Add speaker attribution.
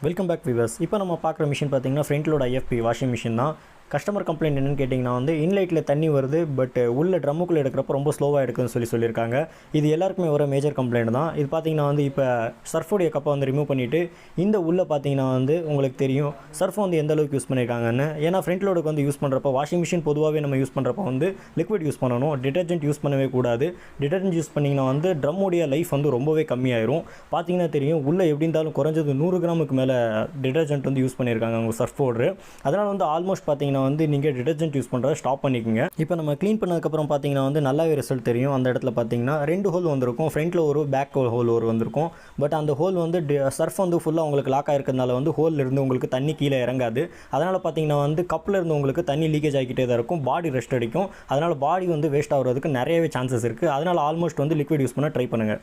Speaker 1: Welcome back viewers. இப்போ நம்ம பார்க்குற மிஷின் பார்த்தீங்கன்னா front load IFB washing machine தான். கஸ்டமர் கம்ப்ளைண்ட் என்னென்னு கேட்டிங்கன்னா இன்லைட்டில் தண்ணி வருது, பட் உள்ள ட்ரம்முக்குள்ளே எடுக்கிறப்ப ரொம்ப ஸ்லோவாக எடுக்குதுன்னு சொல்லியிருக்காங்க. இது எல்லாருக்குமே ஒரு மேஜர் கம்ப்ளைண்ட் தான். இது பார்த்தீங்கன்னா இப்போ சர்ஃபோடைய கப்பை ரிமூவ் பண்ணிவிட்டு இந்த உள்ளே பார்த்தீங்கன்னா உங்களுக்கு தெரியும் சர்ஃப் எந்த அளவுக்கு யூஸ் பண்ணியிருக்காங்கன்னு. ஏன்னா ஃப்ரண்ட் லோடுக்கு யூஸ் பண்ணுறப்ப வாஷிங் மிஷின் பொதுவாகவே நம்ம யூஸ் பண்ணுறப்ப லிக்விட் யூஸ் பண்ணணும், டிட்டர்ஜென்ட் யூஸ் பண்ணவே கூடாது. டிட்டர்ஜென்ட் யூஸ் பண்ணிங்கன்னா ட்ரம்முடைய லைஃப் ரொம்பவே கம்மியாயிரும். பார்த்தீங்கன்னா தெரியும் உள்ளே எப்படி இருந்தாலும் குறைஞ்சது 100 கிராமுக்கு மேலே டிட்டர்ஜென்ட் யூஸ் பண்ணியிருக்காங்க அவங்க சர்ஃப் பவுடர். அதனால் ஆல்மோஸ்ட் பார்த்தீங்கன்னா நீங்கள் டிட்டர்ஜென்ட் யூஸ் பண்ணுறத ஸ்டாப் பண்ணிக்கோங்க. இப்போ நம்ம க்ளீன் பண்ணதுக்கப்புறம் பார்த்தீங்கன்னா நல்லாவே ரிசல்ட் தெரியும். அந்த இடத்துல பார்த்தீங்கன்னா 2 ஹோல் வந்திருக்கும், ஃப்ரண்ட்டில் ஒரு பேக் ஹோல் ஒரு வந்திருக்கும். பட் அந்த ஹோல் சர்ஃப் ஃபுல்லாக உங்களுக்கு லாக் ஆகிருக்கிறதுனால ஹோலில் இருந்து உங்களுக்கு தண்ணி கீழே இறங்காது. அதனால் பார்த்தீங்கன்னா கப்பில் இருந்து உங்களுக்கு தண்ணி லீக்கேஜ் ஆகிக்கிட்டே தான் இருக்கும், பாடி ரெஸ்ட் அடிக்கும். அதனால் பாடி வேஸ்ட் ஆகிறதுக்கு நிறையவே சான்சஸ் இருக்குது. அதனால் ஆல்மோஸ்ட் லிக்விட் யூஸ் பண்ண ட்ரை பண்ணுங்கள்.